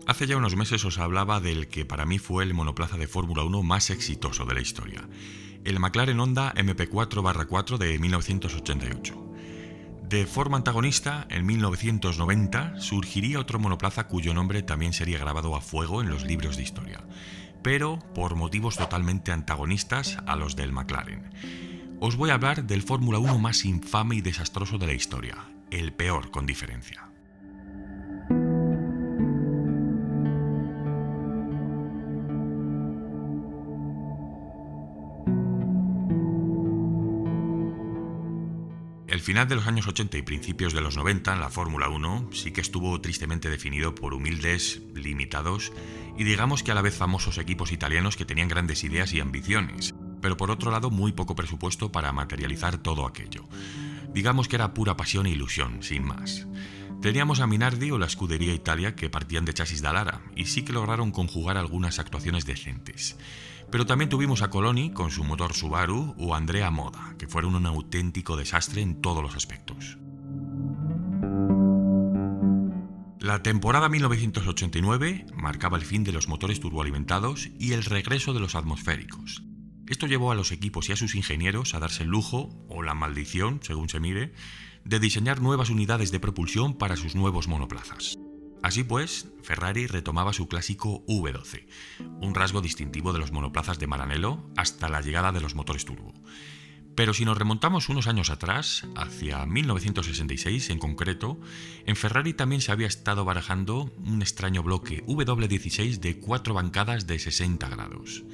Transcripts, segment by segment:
Hace ya unos meses os hablaba del que para mí fue el monoplaza de Fórmula 1 más exitoso de la historia, el McLaren Honda MP4/4 de 1988. De forma antagonista, en 1990 surgiría otro monoplaza cuyo nombre también sería grabado a fuego en los libros de historia, pero por motivos totalmente antagonistas a los del McLaren. Os voy a hablar del Fórmula 1 más infame y desastroso de la historia, el peor con diferencia. El final de los años 80 y principios de los 90 en la Fórmula 1 sí que estuvo tristemente definido por humildes, limitados y digamos que a la vez famosos equipos italianos que tenían grandes ideas y ambiciones, pero por otro lado muy poco presupuesto para materializar todo aquello. Digamos que era pura pasión e ilusión, sin más. Teníamos a Minardi o la Scuderia Italia que partían de chasis Dallara y sí que lograron conjugar algunas actuaciones decentes. Pero también tuvimos a Coloni con su motor Subaru o Andrea Moda, que fueron un auténtico desastre en todos los aspectos. La temporada 1989 marcaba el fin de los motores turboalimentados y el regreso de los atmosféricos. Esto llevó a los equipos y a sus ingenieros a darse el lujo, o la maldición, según se mire, de diseñar nuevas unidades de propulsión para sus nuevos monoplazas. Así pues, Ferrari retomaba su clásico V12, un rasgo distintivo de los monoplazas de Maranello hasta la llegada de los motores turbo. Pero si nos remontamos unos años atrás, hacia 1966 en concreto, en Ferrari también se había estado barajando un extraño bloque W16 de 4 bancadas de 60 grados.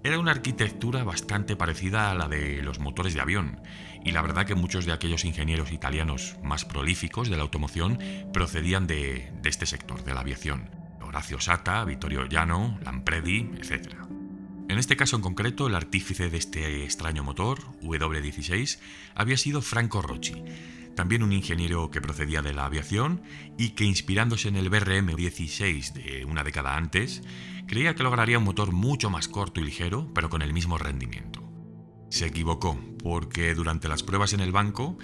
Era una arquitectura bastante parecida a la de los motores de avión, y la verdad que muchos de aquellos ingenieros italianos más prolíficos de la automoción procedían de este sector, de la aviación. Orazio Sata, Vittorio Jano, Lampredi, etc. En este caso en concreto, el artífice de este extraño motor, W16, había sido Franco Rocci, también un ingeniero que procedía de la aviación y que, inspirándose en el BRM-16 de una década antes, creía que lograría un motor mucho más corto y ligero, pero con el mismo rendimiento. Se equivocó, porque durante las pruebas en el banco,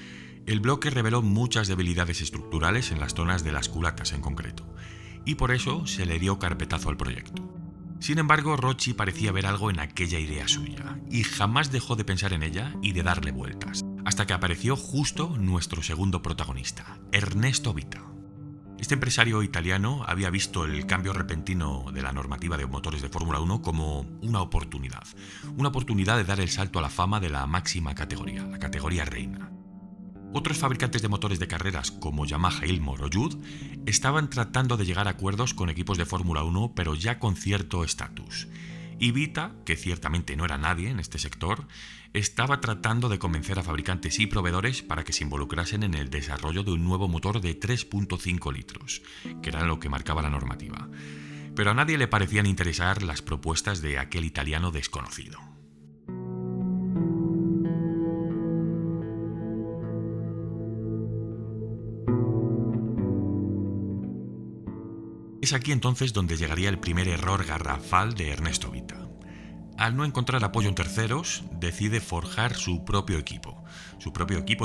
el bloque reveló muchas debilidades estructurales en las zonas de las culatas en concreto, y por eso se le dio carpetazo al proyecto. Sin embargo, Rocci parecía ver algo en aquella idea suya, y jamás dejó de pensar en ella y de darle vueltas, hasta que apareció justo nuestro segundo protagonista, Ernesto Vita. Este empresario italiano había visto el cambio repentino de la normativa de motores de Fórmula 1 como una oportunidad de dar el salto a la fama de la máxima categoría, la categoría reina. Otros fabricantes de motores de carreras como Yamaha, Ilmor o Judd estaban tratando de llegar a acuerdos con equipos de Fórmula 1, pero ya con cierto estatus. Y Vita, que ciertamente no era nadie en este sector, estaba tratando de convencer a fabricantes y proveedores para que se involucrasen en el desarrollo de un nuevo motor de 3.5 litros, que era lo que marcaba la normativa. Pero a nadie le parecían interesar las propuestas de aquel italiano desconocido. Es aquí entonces donde llegaría el primer error garrafal de Ernesto Vita. Al no encontrar apoyo en terceros, decide forjar su propio equipo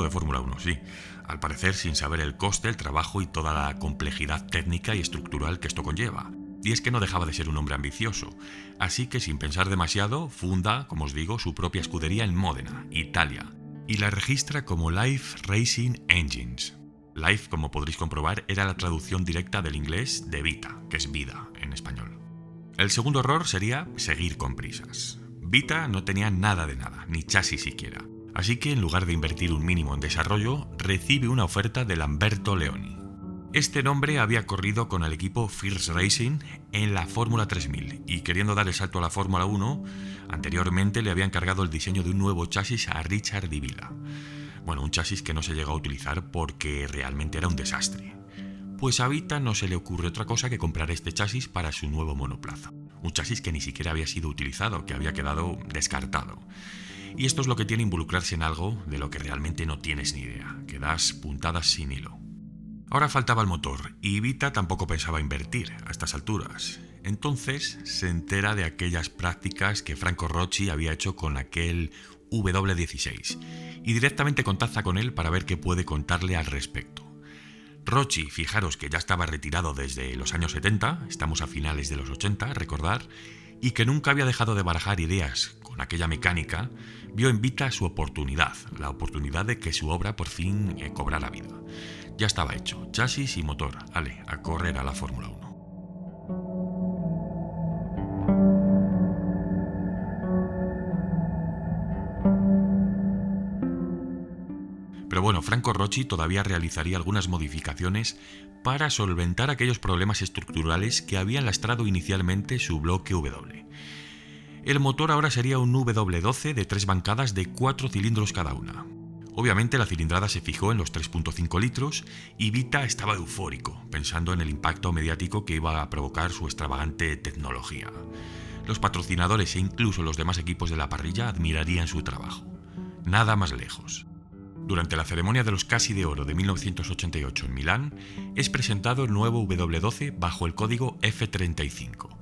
de Fórmula 1, sí, al parecer sin saber el coste, el trabajo y toda la complejidad técnica y estructural que esto conlleva. Y es que no dejaba de ser un hombre ambicioso, así que sin pensar demasiado, funda, como os digo, su propia escudería en Módena, Italia, y la registra como Life Racing Engines. Life, como podréis comprobar, era la traducción directa del inglés de Vita, que es vida en español. El segundo error sería seguir con prisas. Vita no tenía nada de nada, ni chasis siquiera. Así que en lugar de invertir un mínimo en desarrollo, recibe una oferta de Lamberto Leoni. Este nombre había corrido con el equipo First Racing en la Fórmula 3000 y queriendo dar el salto a la Fórmula 1, anteriormente le había encargado el diseño de un nuevo chasis a Richard Di Villa. Bueno, un chasis que no se llegó a utilizar porque realmente era un desastre. Pues a Vita no se le ocurre otra cosa que comprar este chasis para su nuevo monoplaza. Un chasis que ni siquiera había sido utilizado, que había quedado descartado. Y esto es lo que tiene involucrarse en algo de lo que realmente no tienes ni idea, que das puntadas sin hilo. Ahora faltaba el motor, y Vita tampoco pensaba invertir a estas alturas. Entonces se entera de aquellas prácticas que Franco Rocci había hecho con aquel W16 y directamente contacta con él para ver qué puede contarle al respecto. Rocci, fijaros que ya estaba retirado desde los años 70, estamos a finales de los 80, recordar, y que nunca había dejado de barajar ideas con aquella mecánica, vio en Vita su oportunidad, la oportunidad de que su obra por fin cobrara vida. Ya estaba hecho, chasis y motor, ale, a correr a la Fórmula 1. Pero bueno, Franco Rocci todavía realizaría algunas modificaciones para solventar aquellos problemas estructurales que habían lastrado inicialmente su bloque W. El motor ahora sería un W12 de 3 bancadas de 4 cilindros cada una. Obviamente la cilindrada se fijó en los 3.5 litros y Vita estaba eufórico, pensando en el impacto mediático que iba a provocar su extravagante tecnología. Los patrocinadores e incluso los demás equipos de la parrilla admirarían su trabajo. Nada más lejos. Durante la ceremonia de los Casi de Oro de 1988 en Milán, es presentado el nuevo W12 bajo el código F35,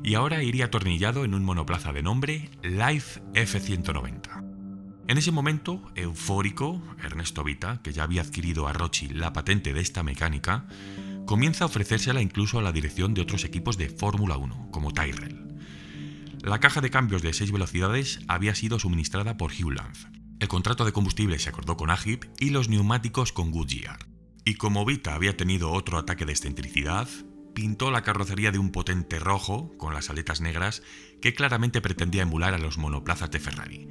y ahora iría atornillado en un monoplaza de nombre Life F190. En ese momento, eufórico, Ernesto Vita, que ya había adquirido a Rocci la patente de esta mecánica, comienza a ofrecérsela incluso a la dirección de otros equipos de Fórmula 1, como Tyrrell. La caja de cambios de 6 velocidades había sido suministrada por Hewland. El contrato de combustible se acordó con Agip y los neumáticos con Goodyear. Y como Vita había tenido otro ataque de excentricidad, pintó la carrocería de un potente rojo con las aletas negras que claramente pretendía emular a los monoplazas de Ferrari.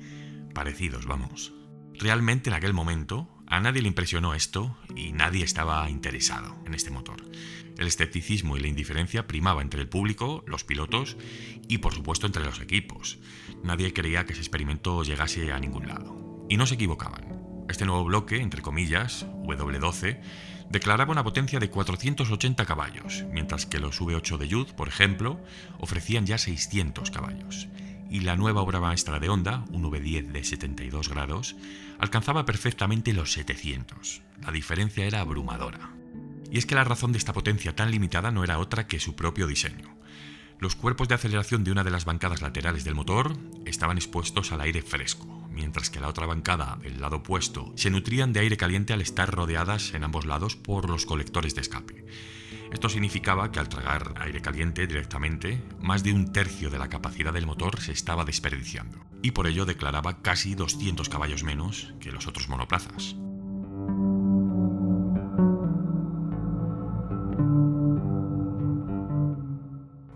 Parecidos, vamos. Realmente en aquel momento a nadie le impresionó esto y nadie estaba interesado en este motor. El escepticismo y la indiferencia primaba entre el público, los pilotos y por supuesto entre los equipos. Nadie creía que ese experimento llegase a ningún lado. Y no se equivocaban. Este nuevo bloque, entre comillas, W12, declaraba una potencia de 480 caballos, mientras que los V8 de Judd, por ejemplo, ofrecían ya 600 caballos. Y la nueva obra maestra de Honda, un V10 de 72 grados, alcanzaba perfectamente los 700. La diferencia era abrumadora. Y es que la razón de esta potencia tan limitada no era otra que su propio diseño. Los cuerpos de aceleración de una de las bancadas laterales del motor estaban expuestos al aire fresco, mientras que la otra bancada del lado opuesto se nutrían de aire caliente al estar rodeadas en ambos lados por los colectores de escape. Esto significaba que al tragar aire caliente directamente, más de un tercio de la capacidad del motor se estaba desperdiciando, y por ello declaraba casi 200 caballos menos que los otros monoplazas.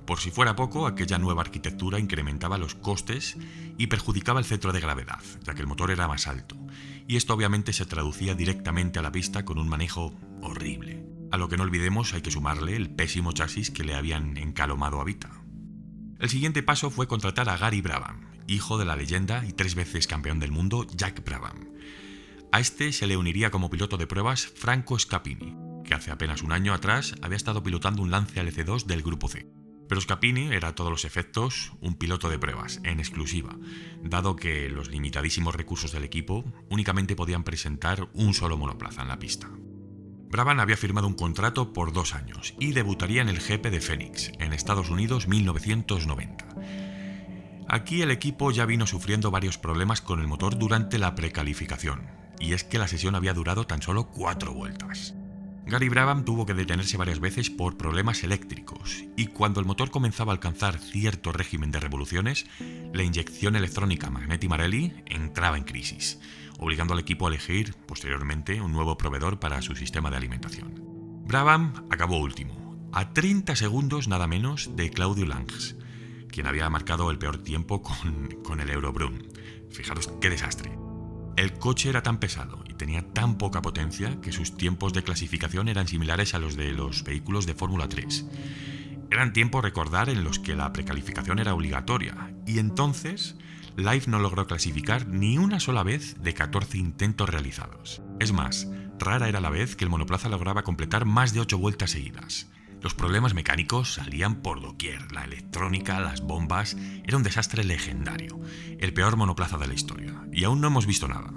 Por si fuera poco, aquella nueva arquitectura incrementaba los costes y perjudicaba el centro de gravedad, ya que el motor era más alto, y esto obviamente se traducía directamente a la pista con un manejo horrible. A lo que no olvidemos hay que sumarle el pésimo chasis que le habían encalomado a Vita. El siguiente paso fue contratar a Gary Brabham, hijo de la leyenda y 3 veces campeón del mundo Jack Brabham. A este se le uniría como piloto de pruebas Franco Scapini, que hace apenas un año atrás había estado pilotando un Lancia LC2 del Grupo C. Pero Scapini era a todos los efectos un piloto de pruebas, en exclusiva, dado que los limitadísimos recursos del equipo únicamente podían presentar un solo monoplaza en la pista. Brabham había firmado un contrato por 2 años y debutaría en el GP de Phoenix, en Estados Unidos 1990. Aquí el equipo ya vino sufriendo varios problemas con el motor durante la precalificación, y es que la sesión había durado tan solo 4 vueltas. Gary Brabham tuvo que detenerse varias veces por problemas eléctricos, y cuando el motor comenzaba a alcanzar cierto régimen de revoluciones, la inyección electrónica Magneti Marelli entraba en crisis, obligando al equipo a elegir, posteriormente, un nuevo proveedor para su sistema de alimentación. Brabham acabó último, a 30 segundos nada menos de Claudio Lange, quien había marcado el peor tiempo con el Eurobrun. Fijaros qué desastre. El coche era tan pesado y tenía tan poca potencia que sus tiempos de clasificación eran similares a los de los vehículos de Fórmula 3. Eran tiempos, recordar, en los que la precalificación era obligatoria, y entonces Life no logró clasificar ni una sola vez de 14 intentos realizados. Es más, rara era la vez que el monoplaza lograba completar más de 8 vueltas seguidas. Los problemas mecánicos salían por doquier, la electrónica, las bombas, era un desastre legendario, el peor monoplaza de la historia, y aún no hemos visto nada.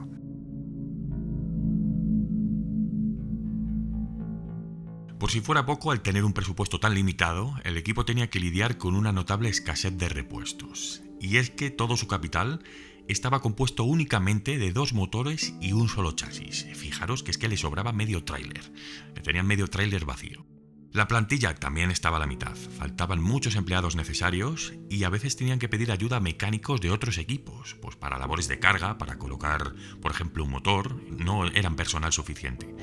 Por si fuera poco, al tener un presupuesto tan limitado, el equipo tenía que lidiar con una notable escasez de repuestos, y es que todo su capital estaba compuesto únicamente de 2 motores y un solo chasis. Fijaros que es que le sobraba medio tráiler, tenían medio tráiler vacío. La plantilla también estaba a la mitad, faltaban muchos empleados necesarios y a veces tenían que pedir ayuda a mecánicos de otros equipos, pues para labores de carga, para colocar, por ejemplo, un motor, no eran personal suficiente.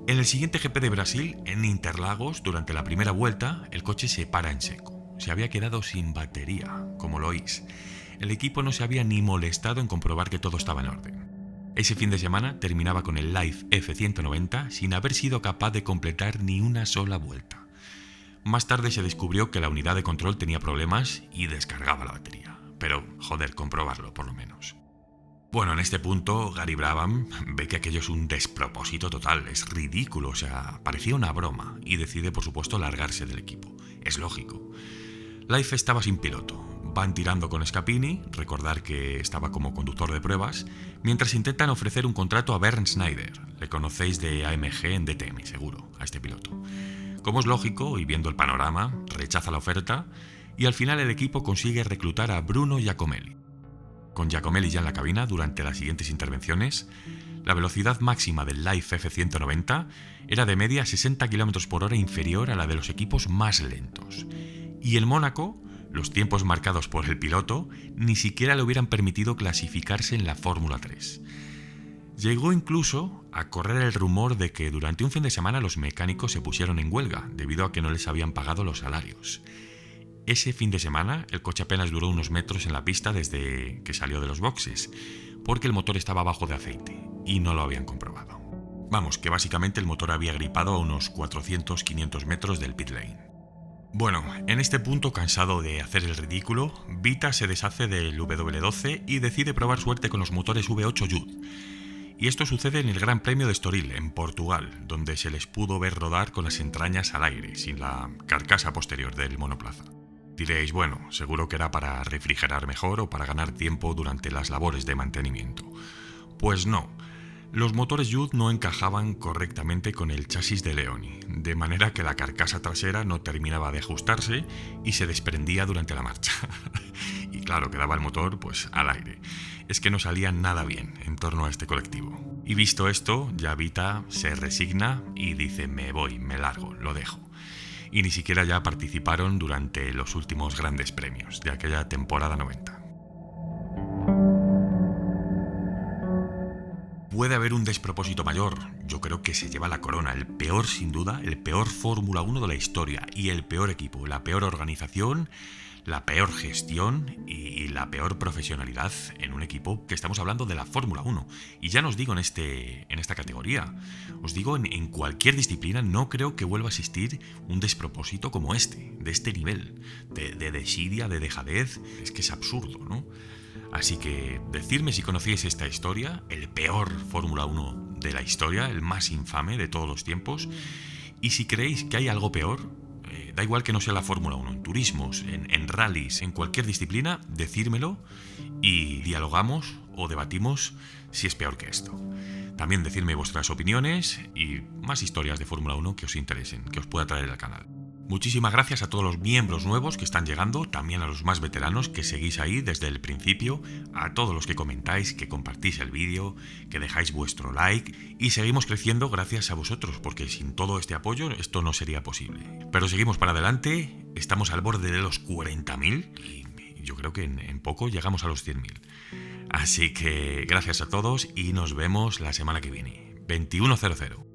En el siguiente GP de Brasil, en Interlagos, durante la primera vuelta, el coche se para en seco. Se había quedado sin batería, como lo oís. El equipo no se había ni molestado en comprobar que todo estaba en orden. Ese fin de semana terminaba con el Life F190 sin haber sido capaz de completar ni una sola vuelta. Más tarde se descubrió que la unidad de control tenía problemas y descargaba la batería. Pero, joder, comprobarlo por lo menos. Bueno, en este punto, Gary Brabham ve que aquello es un despropósito total, es ridículo, o sea, parecía una broma, y decide, por supuesto, largarse del equipo. Es lógico. Life estaba sin piloto. Van tirando con Scapini, recordar que estaba como conductor de pruebas, mientras intentan ofrecer un contrato a Bernd Schneider. Le conocéis de AMG en DTM, seguro, a este piloto. Como es lógico, y viendo el panorama, rechaza la oferta, y al final el equipo consigue reclutar a Bruno Giacomelli. Con Giacomelli ya en la cabina durante las siguientes intervenciones, la velocidad máxima del Life F190 era de media 60 km por hora inferior a la de los equipos más lentos. Y en Mónaco, los tiempos marcados por el piloto ni siquiera le hubieran permitido clasificarse en la Fórmula 3. Llegó incluso a correr el rumor de que durante un fin de semana los mecánicos se pusieron en huelga debido a que no les habían pagado los salarios. Ese fin de semana el coche apenas duró unos metros en la pista desde que salió de los boxes, porque el motor estaba bajo de aceite y no lo habían comprobado. Vamos, que básicamente el motor había gripado a unos 400-500 metros del pit lane. Bueno, en este punto, cansado de hacer el ridículo, Vita se deshace del W12 y decide probar suerte con los motores V8 Jude. Y esto sucede en el Gran Premio de Estoril, en Portugal, donde se les pudo ver rodar con las entrañas al aire, sin la carcasa posterior del monoplaza. Diréis, bueno, seguro que era para refrigerar mejor o para ganar tiempo durante las labores de mantenimiento. Pues no. Los motores Jude no encajaban correctamente con el chasis de Leoni, de manera que la carcasa trasera no terminaba de ajustarse y se desprendía durante la marcha. Y claro, quedaba el motor pues al aire. Es que no salía nada bien en torno a este colectivo. Y visto esto, ya Vita se resigna y dice: me voy, me largo, lo dejo. Y ni siquiera ya participaron durante los últimos grandes premios de aquella temporada 90. Puede haber un despropósito mayor. Yo creo que se lleva la corona, el peor sin duda, el peor Fórmula 1 de la historia y el peor equipo, la peor organización, la peor gestión y la peor profesionalidad en un equipo que estamos hablando de la Fórmula 1. Y ya no os digo en esta categoría, os digo en cualquier disciplina. No creo que vuelva a existir un despropósito como este, de este nivel, de desidia, de dejadez. Es que es absurdo, ¿no? Así que decidme si conocíais esta historia, el peor Fórmula 1 de la historia, el más infame de todos los tiempos, y si creéis que hay algo peor, da igual que no sea la Fórmula 1, en turismos, en rallies, en cualquier disciplina, decírmelo y dialogamos o debatimos si es peor que esto. También decidme vuestras opiniones y más historias de Fórmula 1 que os interesen, que os pueda traer al canal. Muchísimas gracias a todos los miembros nuevos que están llegando, también a los más veteranos que seguís ahí desde el principio, a todos los que comentáis, que compartís el vídeo, que dejáis vuestro like y seguimos creciendo gracias a vosotros, porque sin todo este apoyo esto no sería posible. Pero seguimos para adelante, estamos al borde de los 40.000 y yo creo que en poco llegamos a los 100.000. Así que gracias a todos y nos vemos la semana que viene. 21:00.